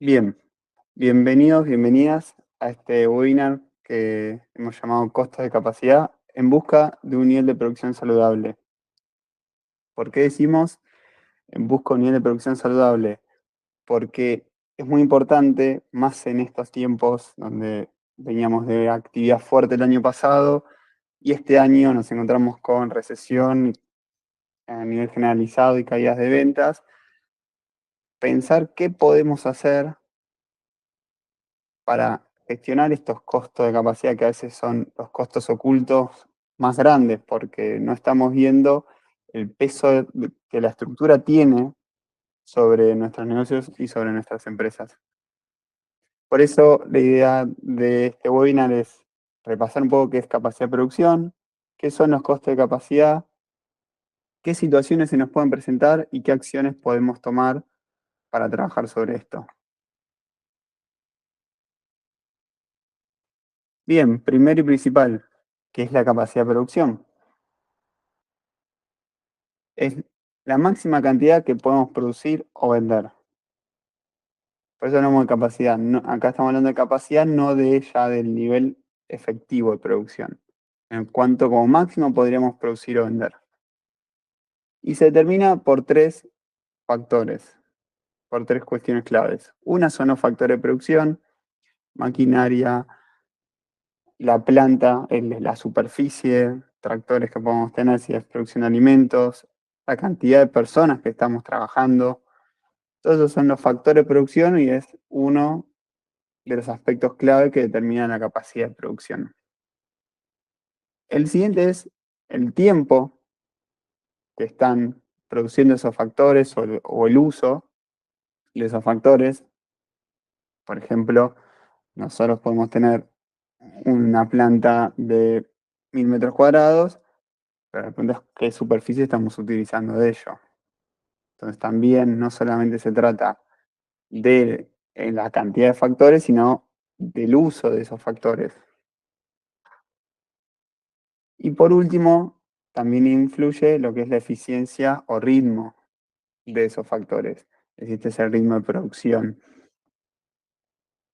Bien, bienvenidos, bienvenidas a este webinar que hemos llamado Costos de Capacidad en busca de un nivel de producción saludable. ¿Por qué decimos en busca de un nivel de producción saludable? Porque es muy importante, más en estos tiempos donde veníamos de actividad fuerte el año pasado y este año nos encontramos con recesión a nivel generalizado y caídas de ventas, pensar qué podemos hacer para gestionar estos costos de capacidad que a veces son los costos ocultos más grandes, porque no estamos viendo el peso que la estructura tiene sobre nuestros negocios y sobre nuestras empresas. Por eso la idea de este webinar es repasar un poco qué es capacidad de producción, qué son los costos de capacidad, qué situaciones se nos pueden presentar y qué acciones podemos tomar para trabajar sobre esto. Bien, primero y principal, ¿qué es la capacidad de producción? Es la máxima cantidad que podemos producir o vender. Por eso hablamos de capacidad. Acá estamos hablando de capacidad, no de ya del nivel efectivo de producción. En cuanto como máximo podríamos producir o vender. Y se determina por tres factores, por tres cuestiones claves. Una son los factores de producción, maquinaria, la planta, la superficie, tractores que podemos tener si es producción de alimentos, la cantidad de personas que estamos trabajando. Todos esos son los factores de producción y es uno de los aspectos clave que determinan la capacidad de producción. El siguiente es el tiempo que están produciendo esos factores o el uso de esos factores. Por ejemplo, nosotros podemos tener una planta de 1000 metros cuadrados, pero la pregunta es qué superficie estamos utilizando de ello. Entonces también no solamente se trata de la cantidad de factores, sino del uso de esos factores. Y por último, también influye lo que es la eficiencia o ritmo de esos factores. Existe ese ritmo de producción.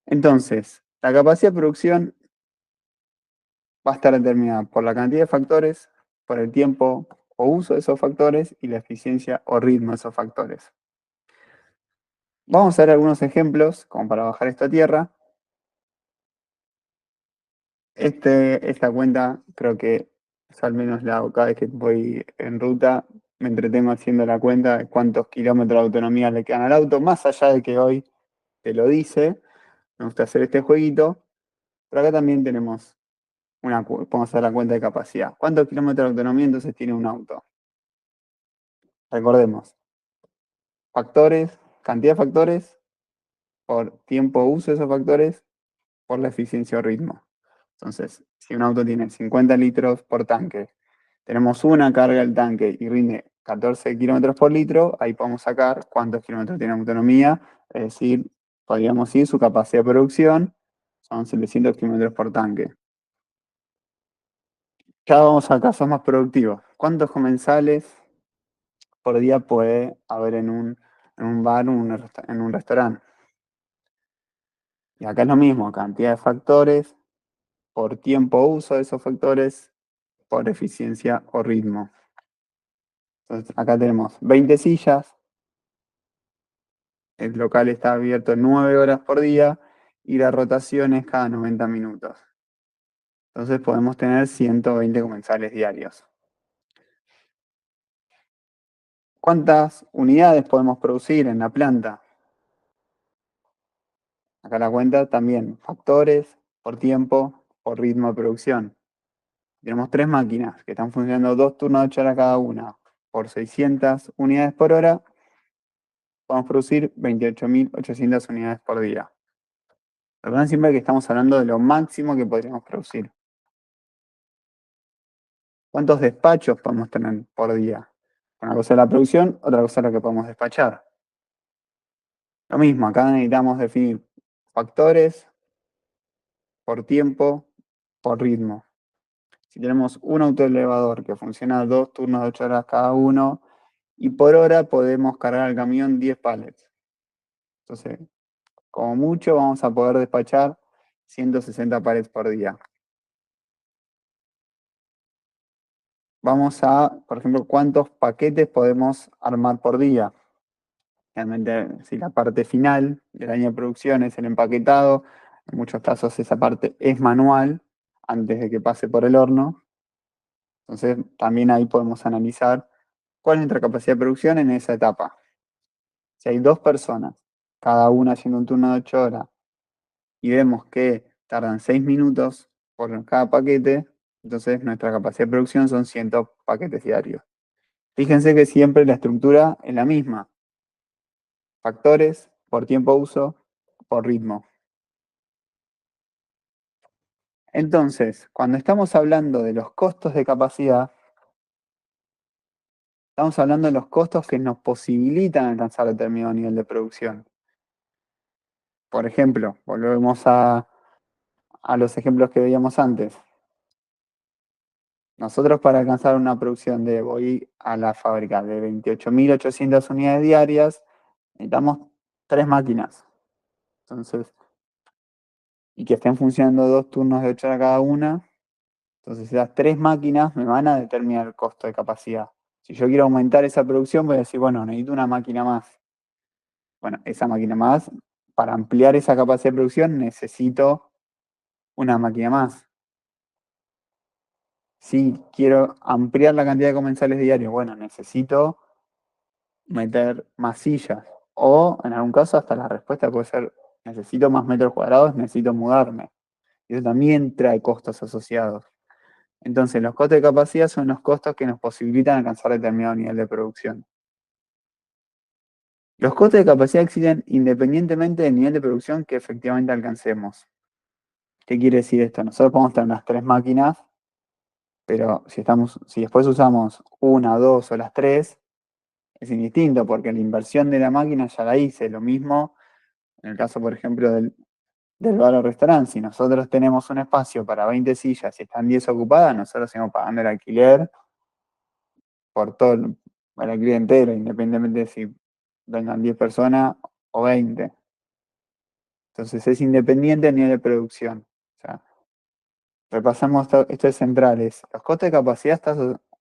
Entonces, la capacidad de producción va a estar determinada por la cantidad de factores, por el tiempo o uso de esos factores y la eficiencia o ritmo de esos factores. Vamos a ver algunos ejemplos como para bajar esto a tierra. Esta cuenta creo que yo al menos la hago cada vez que voy en ruta, me entretengo haciendo la cuenta de cuántos kilómetros de autonomía le quedan al auto, más allá de que hoy te lo dice, me gusta hacer este jueguito, pero acá también podemos hacer la cuenta de capacidad. ¿Cuántos kilómetros de autonomía entonces tiene un auto? Recordemos, factores, cantidad de factores por tiempo de uso de esos factores por la eficiencia o ritmo. Entonces, si un auto tiene 50 litros por tanque, tenemos una carga del tanque y rinde 14 kilómetros por litro, ahí podemos sacar cuántos kilómetros tiene autonomía, es decir, podríamos ir su capacidad de producción, son 700 kilómetros por tanque. Ya vamos a casos más productivos. ¿Cuántos comensales por día puede haber en un bar o en un restaurante? Y acá es lo mismo, cantidad de factores por tiempo uso de esos factores, por eficiencia o ritmo. Entonces, acá tenemos 20 sillas, el local está abierto 9 horas por día y la rotación es cada 90 minutos. Entonces podemos tener 120 comensales diarios. ¿Cuántas unidades podemos producir en la planta? Acá la cuenta también, factores por tiempo, por ritmo de producción. Tenemos tres máquinas que están funcionando 2 turnos de 8 horas cada una por 600 unidades por hora. Podemos producir 28.800 unidades por día. Recuerden siempre que estamos hablando de lo máximo que podríamos producir. ¿Cuántos despachos podemos tener por día? Una cosa es la producción, otra cosa es lo que podemos despachar. Lo mismo, acá necesitamos definir factores por tiempo, por ritmo. Si tenemos un autoelevador que funciona 2 turnos de 8 horas cada uno, y por hora podemos cargar al camión 10 pallets. Entonces, Como mucho vamos a poder despachar 160 palets por día. Vamos a, por ejemplo, cuántos paquetes podemos armar por día. Realmente, si la parte final de la línea de producción es el empaquetado, en muchos casos esa parte es manual antes de que pase por el horno. Entonces, también ahí podemos analizar cuál es nuestra capacidad de producción en esa etapa. Si hay dos personas, cada una haciendo un turno de 8 horas, y vemos que tardan 6 minutos por cada paquete, entonces nuestra capacidad de producción son 100 paquetes diarios. Fíjense que siempre la estructura es la misma. Factores por tiempo de uso, por ritmo. Entonces, cuando estamos hablando de los costos de capacidad, estamos hablando de los costos que nos posibilitan alcanzar determinado nivel de producción. Por ejemplo, volvemos a los ejemplos que veíamos antes. Nosotros para alcanzar una producción de, voy a la fábrica de 28.800 unidades diarias, necesitamos 3 máquinas. Entonces, y que estén funcionando 2 turnos de 8 horas cada una. Entonces, esas 3 máquinas me van a determinar el costo de capacidad. Si yo quiero aumentar esa producción, voy a decir, bueno, necesito una máquina más. Bueno, esa máquina más, para ampliar esa capacidad de producción, necesito una máquina más. Si quiero ampliar la cantidad de comensales diarios, bueno, necesito meter más sillas. O en algún caso, hasta la respuesta puede ser, necesito más metros cuadrados, necesito mudarme. Y eso también trae costos asociados. Entonces, los costos de capacidad son los costos que nos posibilitan alcanzar determinado nivel de producción. Los costos de capacidad existen independientemente del nivel de producción que efectivamente alcancemos. ¿Qué quiere decir esto? Nosotros podemos tener las 3 máquinas, pero si después usamos una, dos o las tres, es indistinto porque la inversión de la máquina ya la hice. Lo mismo en el caso, por ejemplo, del bar o restaurante. Si nosotros tenemos un espacio para 20 sillas y están 10 ocupadas, nosotros seguimos pagando el alquiler por todo el alquiler entero, independientemente de si vengan 10 personas o 20. Entonces es independiente a nivel de producción. O sea, repasamos esto es centrales. Los costos de capacidad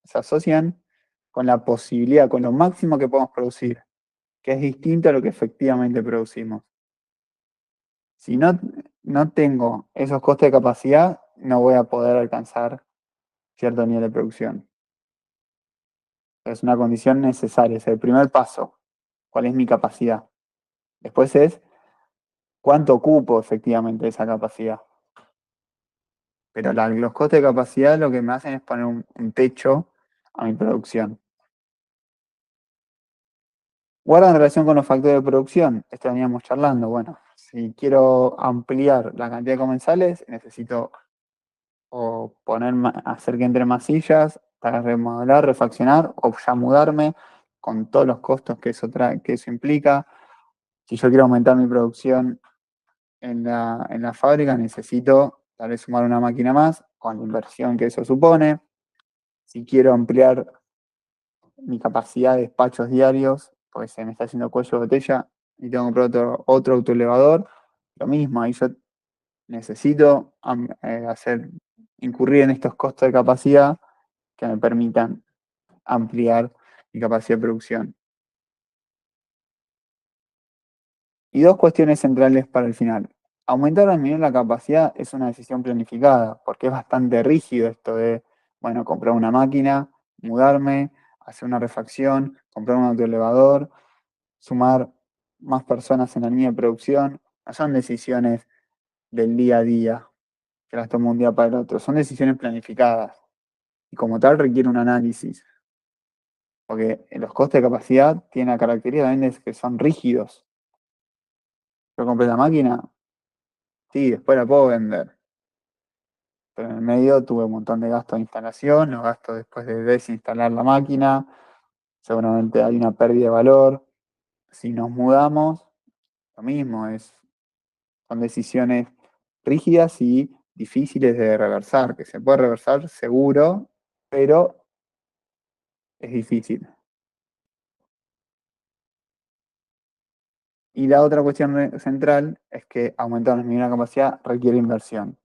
se asocian con la posibilidad, con lo máximo que podemos producir, que es distinto a lo que efectivamente producimos. Si no tengo esos costos de capacidad, no voy a poder alcanzar cierto nivel de producción. Es una condición necesaria, es el primer paso. ¿Cuál es mi capacidad? Después es cuánto ocupo efectivamente esa capacidad. Pero los costos de capacidad lo que me hacen es poner un techo a mi producción. Guarda en relación con los factores de producción. Esto veníamos charlando. Bueno, si quiero ampliar la cantidad de comensales, necesito o hacer que entre más sillas, para remodelar, refaccionar, o ya mudarme, con todos los costos que eso implica. Si yo quiero aumentar mi producción en la fábrica, necesito tal vez sumar una máquina más, con la inversión que eso supone. Si quiero ampliar mi capacidad de despachos diarios, porque se me está haciendo cuello de botella y tengo que comprar otro autoelevador, lo mismo, ahí yo necesito incurrir en estos costos de capacidad que me permitan ampliar mi capacidad de producción. Y dos cuestiones centrales para el final. Aumentar o disminuir la capacidad es una decisión planificada, porque es bastante rígido esto de, bueno, comprar una máquina, mudarme, hacer una refacción, comprar un autoelevador, sumar más personas en la línea de producción. No son decisiones del día a día, que las tomo un día para el otro, son decisiones planificadas. Y como tal requiere un análisis, porque los costes de capacidad tienen la característica también de que son rígidos. Yo compré la máquina, sí, después la puedo vender. Pero en el medio tuve un montón de gastos de instalación, los gastos después de desinstalar la máquina, seguramente hay una pérdida de valor. Si nos mudamos, lo mismo, son decisiones rígidas y difíciles de reversar, que se puede reversar seguro, pero es difícil. Y la otra cuestión central es que aumentar la capacidad requiere inversión,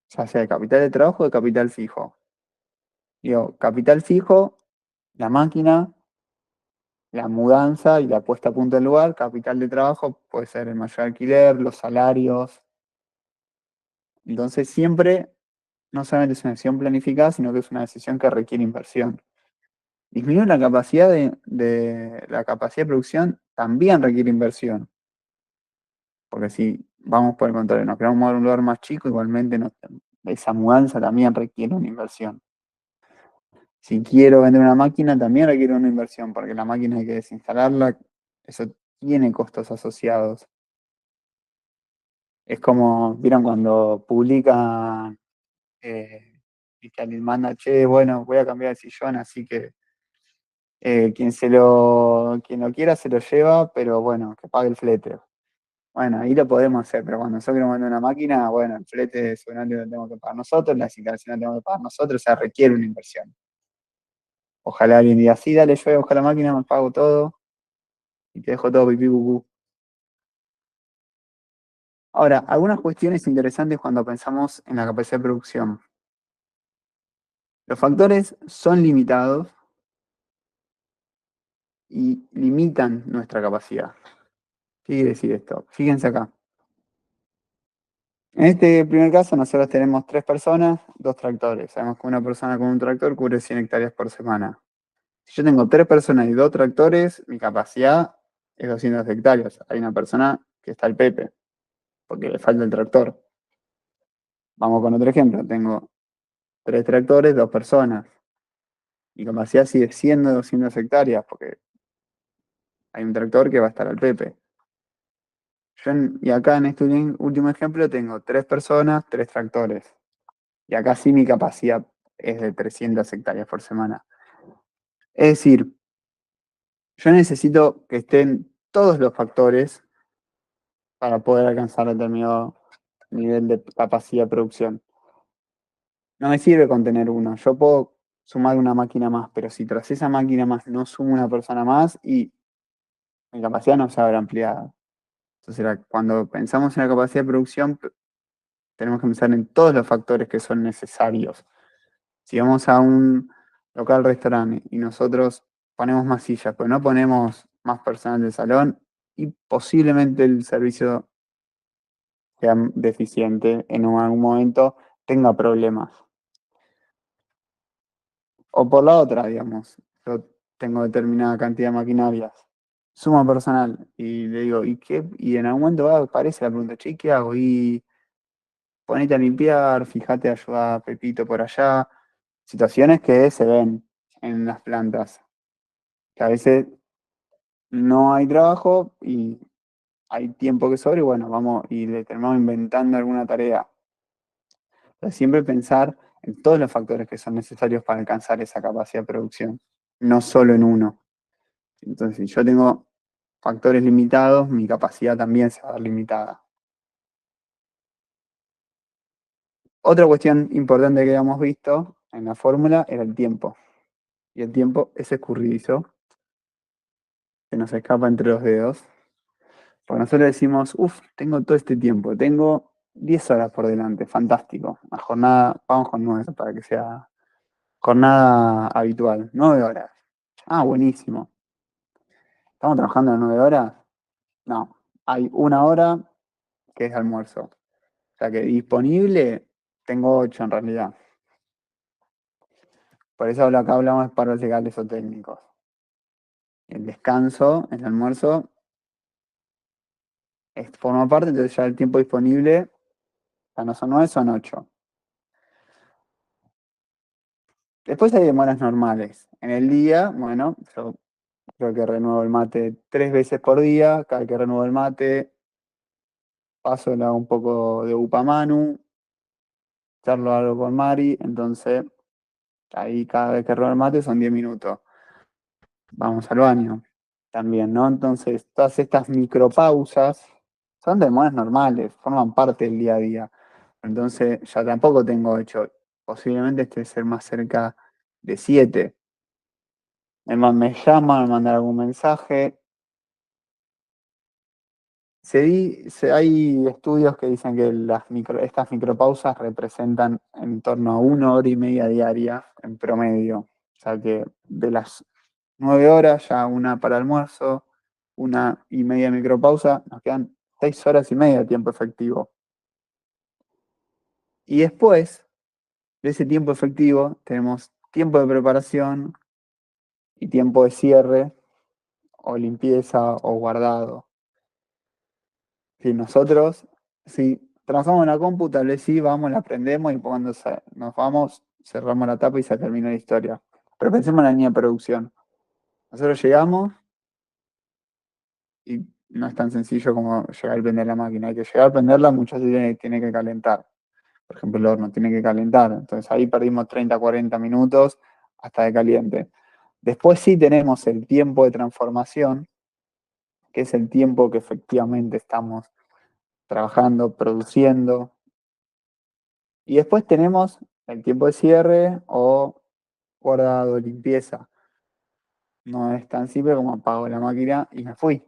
ya sea de capital de trabajo o de capital fijo. Digo, capital fijo, la máquina, la mudanza y la puesta a punto del lugar. Capital de trabajo puede ser el mayor alquiler, los salarios. Entonces siempre, no solamente es una decisión planificada, sino que es una decisión que requiere inversión. Disminuir la capacidad la capacidad de producción también requiere inversión. Porque si vamos por el contrario, nos queremos mover a un lugar más chico, igualmente esa mudanza también requiere una inversión. Si quiero vender una máquina, también requiere una inversión, porque la máquina hay que desinstalarla, eso tiene costos asociados. Es como, ¿vieron cuando publican y que alguien manda, che, bueno, voy a cambiar el sillón, así que quien lo quiera se lo lleva, pero bueno, que pague el flete. Bueno, ahí lo podemos hacer, pero cuando nosotros queremos vender una máquina, bueno, el flete seguramente lo tenemos que pagar nosotros, la instalación la tenemos que pagar nosotros, o sea, requiere una inversión. Ojalá alguien diga, sí, dale, yo voy a buscar la máquina, me pago todo y te dejo todo pipí cucú. Ahora, algunas cuestiones interesantes cuando pensamos en la capacidad de producción. Los factores son limitados y limitan nuestra capacidad. ¿Qué quiere decir esto? Fíjense acá. En este primer caso, nosotros tenemos 3 personas, 2 tractores. Sabemos que una persona con un tractor cubre 100 hectáreas por semana. Si yo tengo 3 personas y 2 tractores, mi capacidad es 200 hectáreas. Hay una persona que está al Pepe, porque le falta el tractor. Vamos con otro ejemplo. Tengo 3 tractores, 2 personas. Mi capacidad sigue siendo 200 hectáreas, porque hay un tractor que va a estar al Pepe. Y acá en este último ejemplo tengo 3 personas, 3 tractores. Y acá sí mi capacidad es de 300 hectáreas por semana. Es decir, yo necesito que estén todos los factores para poder alcanzar determinado nivel de capacidad de producción. No me sirve con tener uno. Yo puedo sumar una máquina más, pero si tras esa máquina más no sumo una persona más y mi capacidad no se habrá ampliado. Entonces, cuando pensamos en la capacidad de producción, tenemos que pensar en todos los factores que son necesarios. Si vamos a un local restaurante y nosotros ponemos más sillas, pero no ponemos más personal del salón, y posiblemente el servicio sea deficiente en algún momento, tenga problemas. O por la otra, digamos, yo tengo determinada cantidad de maquinarias, sumo personal y le digo, ¿y qué? Y en algún momento aparece la pregunta, che, ¿qué hago? Y ponete a limpiar, fíjate, ayuda a Pepito por allá. Situaciones que se ven en las plantas, que a veces no hay trabajo y hay tiempo que sobre y bueno, vamos y le terminamos inventando alguna tarea. Pero siempre pensar en todos los factores que son necesarios para alcanzar esa capacidad de producción, no solo en uno. Entonces, si yo tengo factores limitados, mi capacidad también se va a ver limitada. Otra cuestión importante que habíamos visto en la fórmula era el tiempo. Y el tiempo es escurridizo, que nos escapa entre los dedos. Porque nosotros decimos, uff, tengo todo este tiempo, tengo 10 horas por delante, fantástico. La jornada, vamos con 9 para que sea jornada habitual, 9 horas. Ah, buenísimo. ¿Estamos trabajando en 9 horas? No, hay 1 hora que es almuerzo. O sea que disponible tengo 8 en realidad. Por eso acá hablamos de paros legales o técnicos. El descanso, el almuerzo, forma parte, entonces ya el tiempo disponible, ya no son 9, son 8. Después hay demoras normales. En el día, bueno, yo creo que renuevo el mate 3 veces por día. Cada que renuevo el mate, paso le hago un poco de upamanu, charlo algo con Mari. Entonces, ahí cada vez que renuevo el mate son 10 minutos. Vamos al baño también, ¿no? Entonces, todas estas micropausas son demoras normales, forman parte del día a día. Entonces, ya tampoco tengo 8. Posiblemente esté ser más cerca de 7. Me llaman, me mandan algún mensaje, Hay estudios que dicen que estas micropausas representan en torno a 1 hora y media diaria en promedio. O sea que de las 9 horas, ya una para almuerzo, 1 y media micropausa, nos quedan 6 horas y media de tiempo efectivo. Y después de ese tiempo efectivo tenemos tiempo de preparación y tiempo de cierre o limpieza o guardado. Si nosotros, si trabajamos en la compu, tal vez sí, vamos, la prendemos y cuando nos vamos, cerramos la tapa y se terminó la historia. Pero pensemos en la línea de producción. Nosotros llegamos y no es tan sencillo como llegar y prender la máquina. Hay que llegar a prenderla, muchas veces tiene que calentar. Por ejemplo, el horno tiene que calentar. Entonces ahí perdimos 30, 40 minutos hasta que caliente. Después sí tenemos el tiempo de transformación, que es el tiempo que efectivamente estamos trabajando, produciendo. Y después tenemos el tiempo de cierre o guardado, limpieza. No es tan simple como apago la máquina y me fui.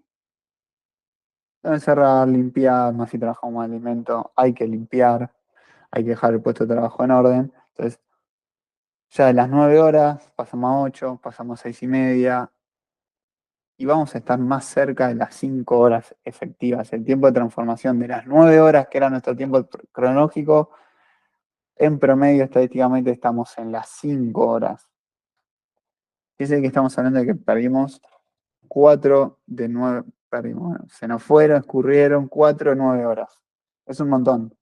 Deben cerrar, limpiar, más si trabajamos en alimento, hay que limpiar, hay que dejar el puesto de trabajo en orden. Entonces, ya de las 9 horas pasamos a 8, pasamos a 6 y media y vamos a estar más cerca de las 5 horas efectivas. El tiempo de transformación de las 9 horas, que era nuestro tiempo cronológico, en promedio estadísticamente estamos en las 5 horas. Dice que estamos hablando de que perdimos 4 de 9, perdimos, bueno, se nos fueron, escurrieron 4 de 9 horas. Es un montón.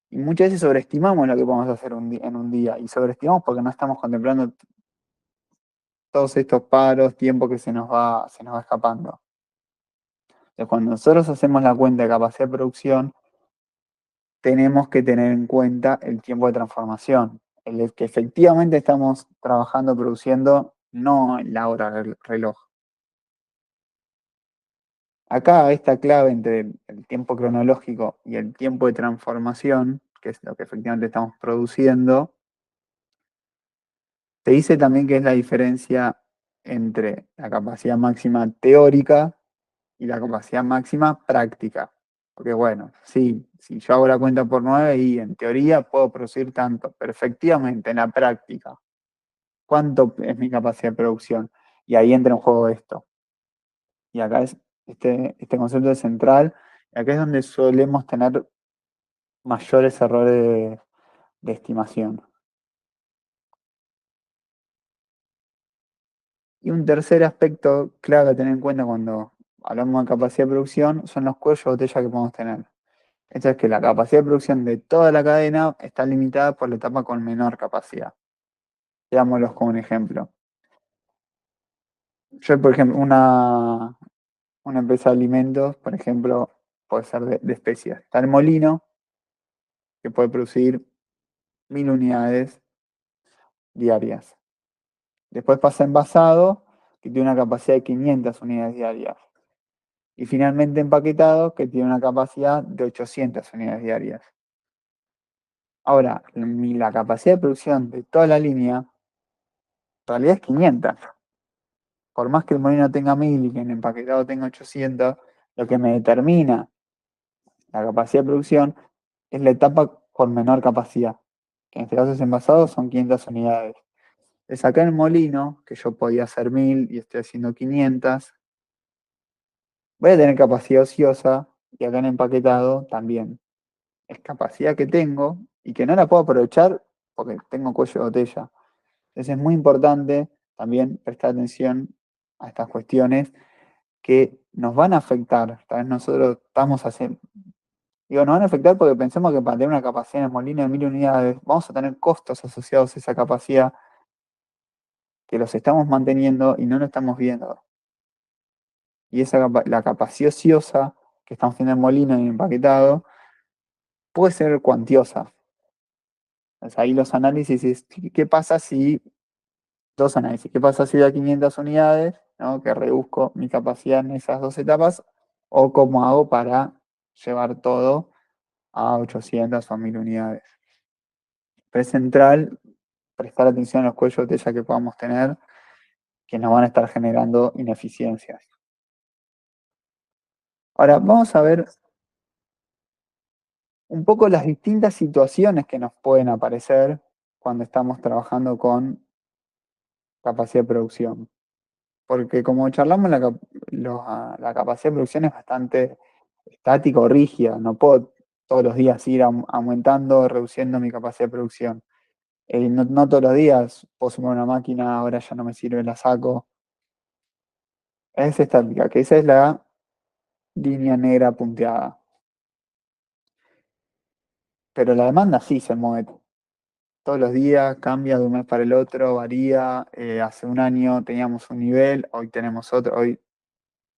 Y muchas veces sobreestimamos lo que podemos hacer en un día. Y sobreestimamos porque no estamos contemplando todos estos paros, tiempo que se nos va escapando. Entonces, cuando nosotros hacemos la cuenta de capacidad de producción, tenemos que tener en cuenta el tiempo de transformación, el que efectivamente estamos trabajando, produciendo, no la hora del reloj. Acá esta clave entre el tiempo cronológico y el tiempo de transformación, que es lo que efectivamente estamos produciendo, te dice también que es la diferencia entre la capacidad máxima teórica y la capacidad máxima práctica. Porque bueno, sí, si yo hago la cuenta por 9 y en teoría puedo producir tanto, pero efectivamente en la práctica, ¿cuánto es mi capacidad de producción? Y ahí entra en juego esto. Y acá es este concepto es central, y acá es donde solemos tener mayores errores de estimación. Y un tercer aspecto clave a tener en cuenta cuando hablamos de capacidad de producción son los cuellos de botella que podemos tener. Esto es que la capacidad de producción de toda la cadena está limitada por la etapa con menor capacidad. Veámoslos como un ejemplo. Yo, por ejemplo, una empresa de alimentos, por ejemplo, puede ser de especias. Está el molino, que puede producir 1.000 unidades diarias. Después pasa envasado, que tiene una capacidad de 500 unidades diarias. Y finalmente empaquetado, que tiene una capacidad de 800 unidades diarias. Ahora, la capacidad de producción de toda la línea, en realidad es 500. Por más que el molino tenga 1.000 y que el empaquetado tenga 800, lo que me determina la capacidad de producción es la etapa con menor capacidad, que en este caso es envasado, son 500 unidades. Le saqué el molino, que yo podía hacer 1.000 y estoy haciendo 500, voy a tener capacidad ociosa y acá en empaquetado también. Es capacidad que tengo y que no la puedo aprovechar porque tengo cuello de botella. Entonces es muy importante también prestar atención a estas cuestiones que nos van a afectar. Tal vez nosotros estamos haciendo, digo, nos van a afectar porque pensemos que para tener una capacidad en el molino de 1.000 unidades, vamos a tener costos asociados a esa capacidad que los estamos manteniendo y no lo estamos viendo. Y la capacidad ociosa que estamos teniendo en el molino y en empaquetado puede ser cuantiosa. Entonces, ahí los análisis es, ¿qué pasa si, dos análisis, qué pasa si da 500 unidades, ¿no? Que reduzco mi capacidad en esas dos etapas, o cómo hago para llevar todo a 800 o 1.000 unidades? Pero es central prestar atención a los cuellos de botella que podamos tener, que nos van a estar generando ineficiencias. Ahora, vamos a ver un poco las distintas situaciones que nos pueden aparecer cuando estamos trabajando con capacidad de producción. Porque como charlamos, la capacidad de producción es bastante estática o rígida. No puedo todos los días ir aumentando o reduciendo mi capacidad de producción. No todos los días puedo sumar una máquina, ahora ya no me sirve, la saco. Es estática, que esa es la línea negra punteada. Pero la demanda sí se mueve todos los días, cambia de un mes para el otro, varía. Hace un año teníamos un nivel, hoy tenemos otro. Hoy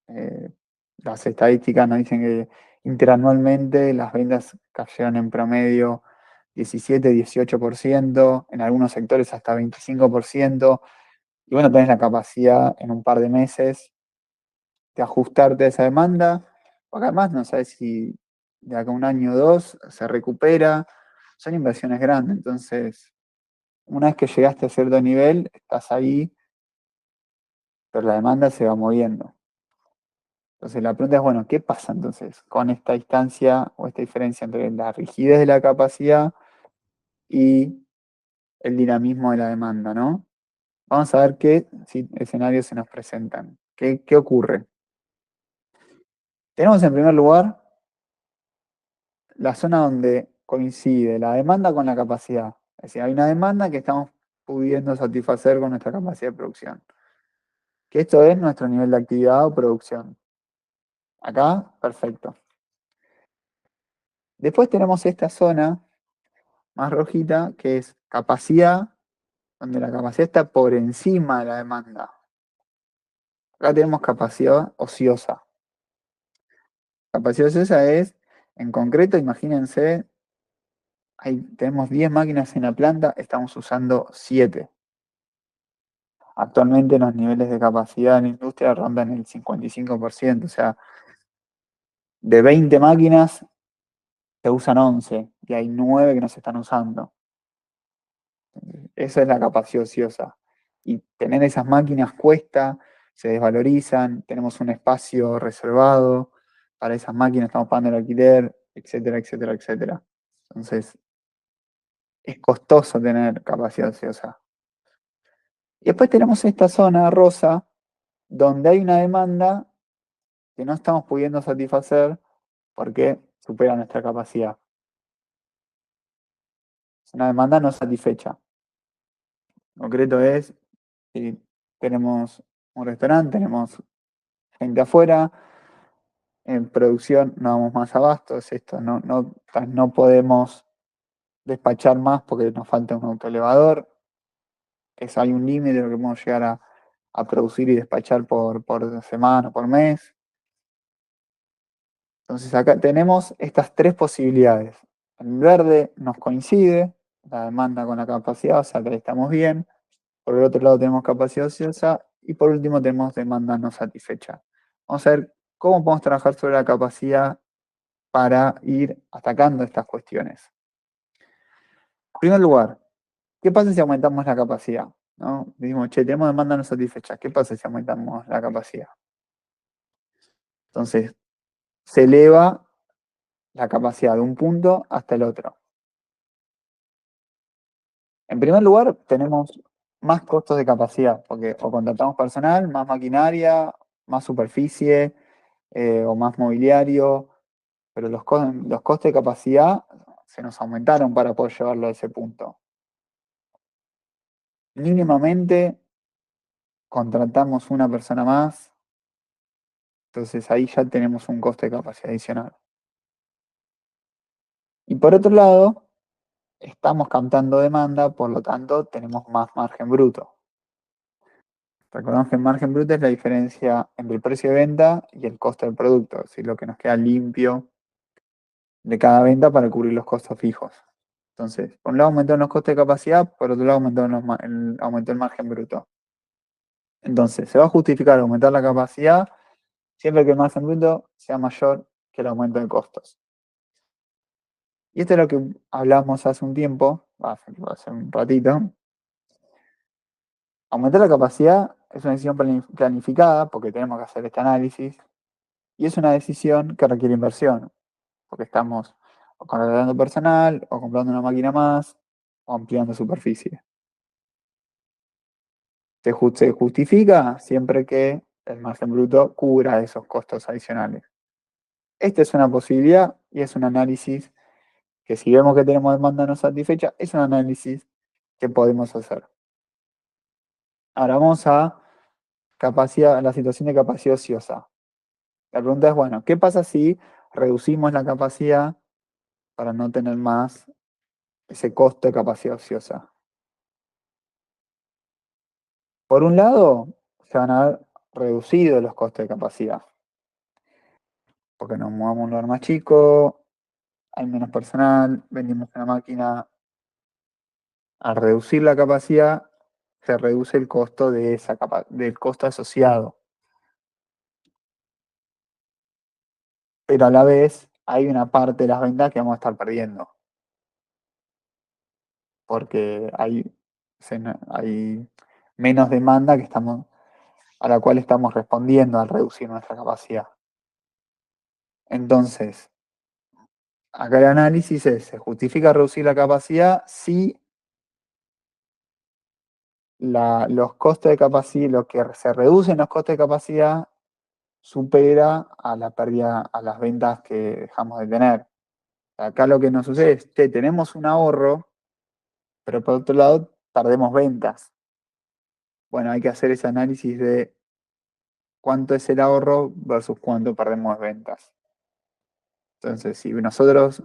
eh, las estadísticas nos dicen que interanualmente las ventas cayeron en promedio 17-18%, en algunos sectores hasta 25%. Y bueno, tenés la capacidad en un par de meses de ajustarte a esa demanda, porque además no sabes si de acá a un año o dos se recupera. Son inversiones grandes, entonces una vez que llegaste a cierto nivel, estás ahí, pero la demanda se va moviendo. Entonces la pregunta es, bueno, ¿qué pasa entonces con esta distancia o esta diferencia entre la rigidez de la capacidad y el dinamismo de la demanda, ¿no? Vamos a ver qué escenarios se nos presentan. ¿Qué ocurre? Tenemos en primer lugar la zona donde coincide la demanda con la capacidad. Es decir, hay una demanda que estamos pudiendo satisfacer con nuestra capacidad de producción. Que esto es nuestro nivel de actividad o producción. Acá, perfecto. Después tenemos esta zona más rojita, que es capacidad, donde la capacidad está por encima de la demanda. Acá tenemos capacidad ociosa. Capacidad ociosa es, en concreto, imagínense, tenemos 10 máquinas en la planta, estamos usando 7. Actualmente los niveles de capacidad en la industria rondan el 55%, o sea, de 20 máquinas se usan 11 y hay 9 que no se están usando. Esa es la capacidad ociosa. Y tener esas máquinas cuesta, se desvalorizan, tenemos un espacio reservado para esas máquinas, estamos pagando el alquiler, etcétera, etcétera, etcétera. Entonces, es costoso tener capacidad ociosa. Y después tenemos esta zona rosa, donde hay una demanda que no estamos pudiendo satisfacer porque supera nuestra capacidad. Es una demanda no satisfecha. En concreto es, si tenemos un restaurante, tenemos gente afuera, en producción no damos más abastos, esto no podemos despachar más porque nos falta un autoelevador, hay un límite de lo que podemos llegar a producir y despachar por semana, por mes. Entonces acá tenemos estas tres posibilidades. En verde nos coincide la demanda con la capacidad, o sea que estamos bien. Por el otro lado tenemos capacidad ociosa y por último tenemos demanda no satisfecha. Vamos a ver cómo podemos trabajar sobre la capacidad para ir atacando estas cuestiones. En primer lugar, ¿qué pasa si aumentamos la capacidad? ¿No? Decimos, che, tenemos demanda no satisfecha. ¿Qué pasa si aumentamos la capacidad? Entonces, se eleva la capacidad de un punto hasta el otro. En primer lugar, tenemos más costos de capacidad, porque o contratamos personal, más maquinaria, más superficie o más mobiliario, pero los costos de capacidad se nos aumentaron para poder llevarlo a ese punto. Mínimamente contratamos una persona más, entonces ahí ya tenemos un costo de capacidad adicional. Y por otro lado, estamos captando demanda, por lo tanto tenemos más margen bruto. Recordemos que el margen bruto es la diferencia entre el precio de venta y el costo del producto, es decir, lo que nos queda limpio de cada venta para cubrir los costos fijos. Entonces, por un lado aumentaron los costos de capacidad, por otro lado aumentó el margen bruto. Entonces, se va a justificar aumentar la capacidad siempre que el margen bruto sea mayor que el aumento de costos. Y esto es lo que hablamos hace un tiempo, hace un ratito. Aumentar la capacidad es una decisión planificada porque tenemos que hacer este análisis. Y es una decisión que requiere inversión, porque estamos o contratando personal, o comprando una máquina más, o ampliando superficie. Se justifica siempre que el margen bruto cubra esos costos adicionales. Esta es una posibilidad y es un análisis que si vemos que tenemos demanda no satisfecha, es un análisis que podemos hacer. Ahora vamos a la situación de capacidad ociosa. La pregunta es, bueno, ¿qué pasa si reducimos la capacidad para no tener más ese costo de capacidad ociosa? Por un lado, se van a ver reducidos los costos de capacidad, porque nos movemos a un lugar más chico, hay menos personal, vendimos una máquina. Al reducir la capacidad, se reduce el costo de del costo asociado. Pero a la vez hay una parte de las ventas que vamos a estar perdiendo, porque hay menos demanda a la cual estamos respondiendo al reducir nuestra capacidad. Entonces, acá el análisis es, ¿se justifica reducir la capacidad si los costos de capacidad, lo que se reducen los costos de capacidad supera a la pérdida, a las ventas que dejamos de tener? Acá lo que nos sucede es que tenemos un ahorro, pero por otro lado perdemos ventas. Bueno, hay que hacer ese análisis de cuánto es el ahorro versus cuánto perdemos ventas. Entonces, si nosotros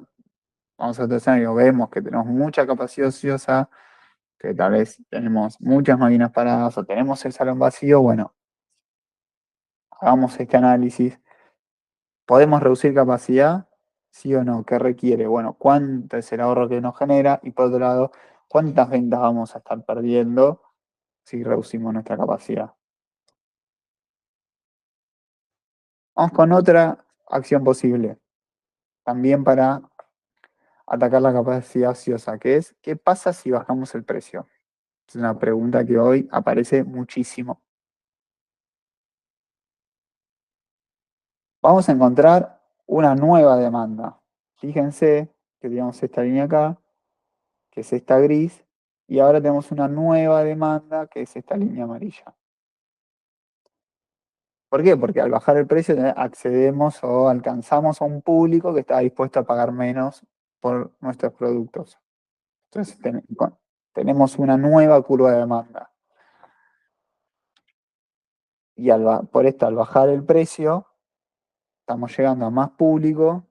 vamos a otro escenario, vemos que tenemos mucha capacidad ociosa, que tal vez tenemos muchas máquinas paradas o tenemos el salón vacío, bueno, hagamos este análisis. ¿Podemos reducir capacidad? ¿Sí o no? ¿Qué requiere? Bueno, ¿cuánto es el ahorro que nos genera? Y por otro lado, ¿cuántas ventas vamos a estar perdiendo si reducimos nuestra capacidad? Vamos con otra acción posible, también para atacar la capacidad ociosa, que es, ¿qué pasa si bajamos el precio? Es una pregunta que hoy aparece muchísimo. Vamos a encontrar una nueva demanda. Fíjense que tenemos esta línea acá, que es esta gris, y ahora tenemos una nueva demanda, que es esta línea amarilla. ¿Por qué? Porque al bajar el precio accedemos o alcanzamos a un público que está dispuesto a pagar menos por nuestros productos. Entonces tenemos una nueva curva de demanda. Y por esto, al bajar el precio, estamos llegando a más público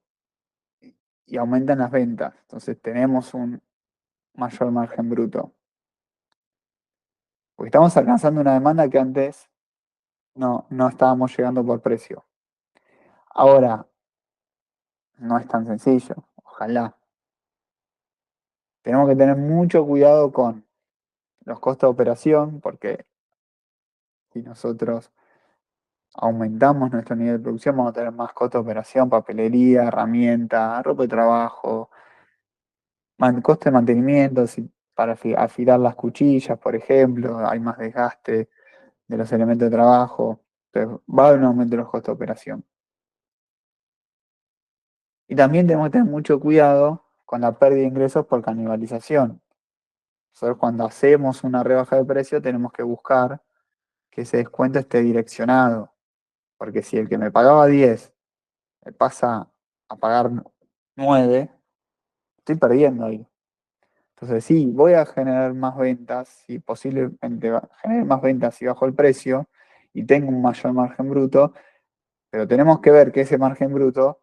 y aumentan las ventas. Entonces tenemos un mayor margen bruto. Porque estamos alcanzando una demanda que antes no estábamos llegando por precio. Ahora, no es tan sencillo, ojalá. Tenemos que tener mucho cuidado con los costos de operación, porque si nosotros aumentamos nuestro nivel de producción, vamos a tener más costos de operación, papelería, herramientas, ropa de trabajo, costo de mantenimiento, para afilar las cuchillas, por ejemplo, hay más desgaste de los elementos de trabajo, entonces va a haber un aumento de los costos de operación. Y también tenemos que tener mucho cuidado con la pérdida de ingresos por canibalización. Nosotros cuando hacemos una rebaja de precio tenemos que buscar que ese descuento esté direccionado, porque si el que me pagaba 10 me pasa a pagar 9, estoy perdiendo ahí. Entonces sí, voy a generar más ventas, y posiblemente genere más ventas si bajo el precio y tengo un mayor margen bruto, pero tenemos que ver que ese margen bruto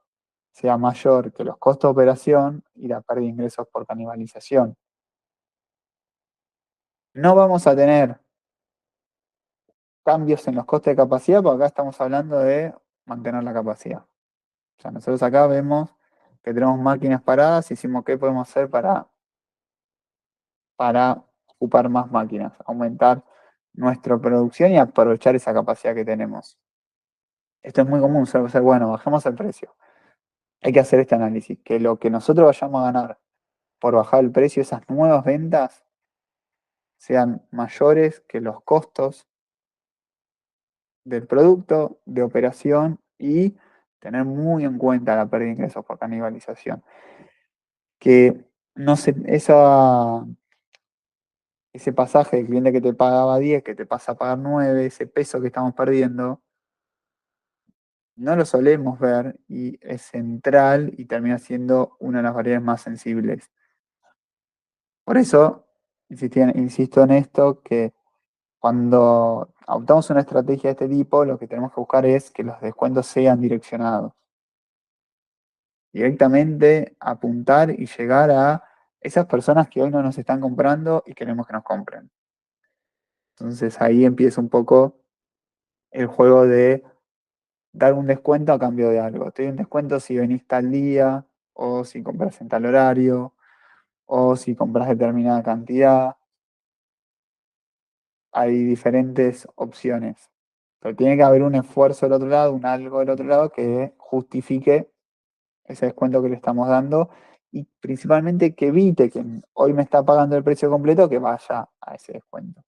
sea mayor que los costos de operación y la pérdida de ingresos por canibalización. No vamos a tener cambios en los costes de capacidad, porque acá estamos hablando de mantener la capacidad. O sea, nosotros acá vemos que tenemos máquinas paradas y decimos qué podemos hacer para ocupar más máquinas, aumentar nuestra producción y aprovechar esa capacidad que tenemos. Esto es muy común, suele ser, bueno, bajemos el precio. Hay que hacer este análisis, que lo que nosotros vayamos a ganar por bajar el precio, esas nuevas ventas, sean mayores que los costos del producto, de operación y tener muy en cuenta la pérdida de ingresos por canibalización. Que no se, ese pasaje de cliente que te pagaba 10 que te pasa a pagar 9 ese peso que estamos perdiendo, no lo solemos ver y es central y termina siendo una de las variables más sensibles. Por eso, insisto en esto, que cuando adoptamos una estrategia de este tipo, lo que tenemos que buscar es que los descuentos sean direccionados. Directamente apuntar y llegar a esas personas que hoy no nos están comprando y queremos que nos compren. Entonces ahí empieza un poco el juego de dar un descuento a cambio de algo. Te doy un descuento si venís tal día, o si compras en tal horario, o si compras determinada cantidad. Hay diferentes opciones. Pero tiene que haber un esfuerzo del otro lado, un algo del otro lado que justifique ese descuento que le estamos dando y principalmente que evite que hoy me está pagando el precio completo que vaya a ese descuento.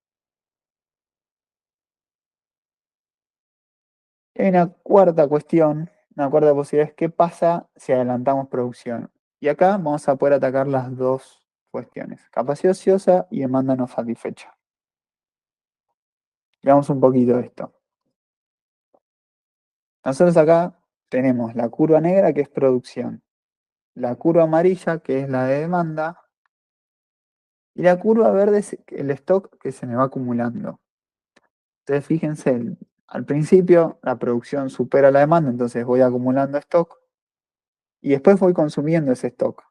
Y hay una cuarta cuestión, una cuarta posibilidad es qué pasa si adelantamos producción. Y acá vamos a poder atacar las dos cuestiones, capacidad ociosa y demanda no satisfecha. Veamos un poquito de esto. Nosotros acá tenemos la curva negra que es producción, la curva amarilla que es la de demanda y la curva verde es el stock que se me va acumulando. Entonces fíjense, al principio la producción supera la demanda, entonces voy acumulando stock y después voy consumiendo ese stock.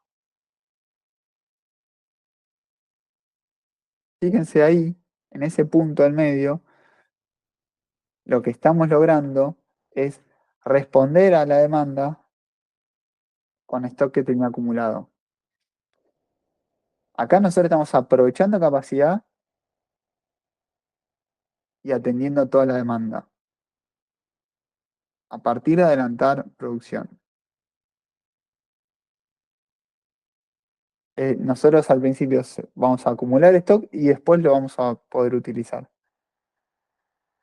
Fíjense ahí, en ese punto al medio, lo que estamos logrando es responder a la demanda con stock que tenía acumulado. Acá nosotros estamos aprovechando capacidad y atendiendo toda la demanda a partir de adelantar producción. Nosotros al principio vamos a acumular stock y después lo vamos a poder utilizar.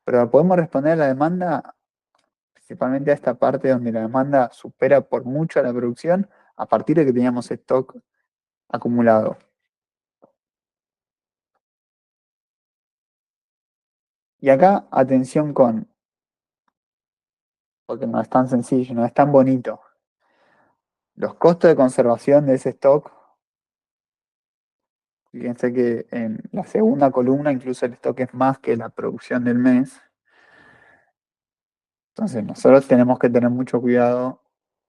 Pero podemos responder a la demanda, principalmente a esta parte donde la demanda supera por mucho a la producción, a partir de que teníamos stock acumulado. Y acá, atención porque no es tan sencillo, no es tan bonito. Los costos de conservación de ese stock, fíjense que en la segunda columna incluso el stock es más que la producción del mes. Entonces nosotros tenemos que tener mucho cuidado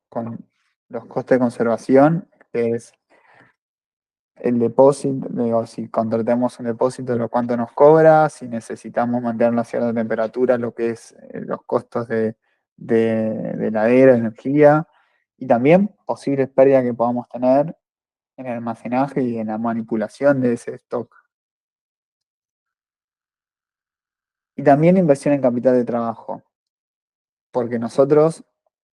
con los costos de conservación, que es el depósito, digo, si contratamos un depósito, lo cuánto nos cobra, si necesitamos mantener una cierta temperatura, lo que es los costos de heladera, de energía, y también posibles pérdidas que podamos tener en el almacenaje y en la manipulación de ese stock. Y también inversión en capital de trabajo, porque nosotros,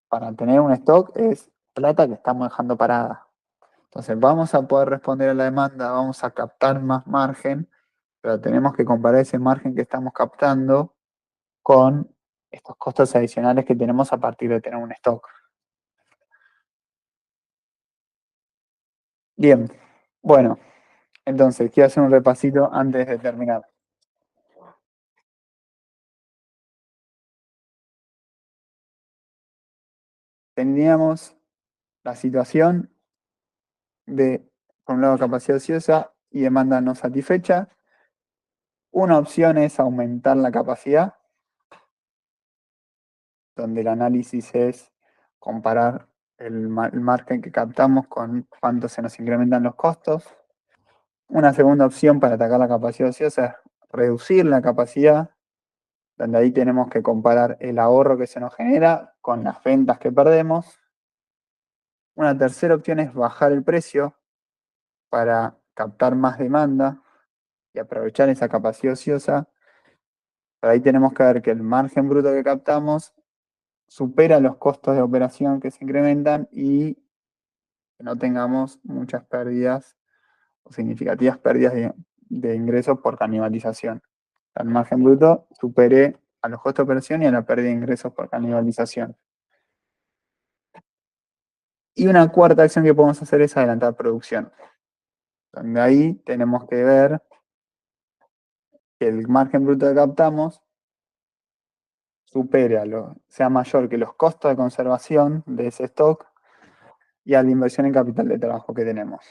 para tener un stock, es plata que estamos dejando parada. Entonces vamos a poder responder a la demanda, vamos a captar más margen, pero tenemos que comparar ese margen que estamos captando con estos costos adicionales que tenemos a partir de tener un stock. Bien, bueno, entonces quiero hacer un repasito antes de terminar. Teníamos la situación de, por un lado, capacidad ociosa y demanda no satisfecha. Una opción es aumentar la capacidad, donde el análisis es comparar el margen que captamos con cuánto se nos incrementan los costos. Una segunda opción para atacar la capacidad ociosa es reducir la capacidad, donde ahí tenemos que comparar el ahorro que se nos genera con las ventas que perdemos. Una tercera opción es bajar el precio para captar más demanda y aprovechar esa capacidad ociosa. Pero ahí tenemos que ver que el margen bruto que captamos supera los costos de operación que se incrementan y que no tengamos muchas pérdidas o significativas pérdidas de ingresos por canibalización. El margen bruto supere a los costos de operación y a la pérdida de ingresos por canibalización. Y una cuarta acción que podemos hacer es adelantar producción. Donde ahí tenemos que ver que el margen bruto que captamos supere sea mayor que los costos de conservación de ese stock y a la inversión en capital de trabajo que tenemos.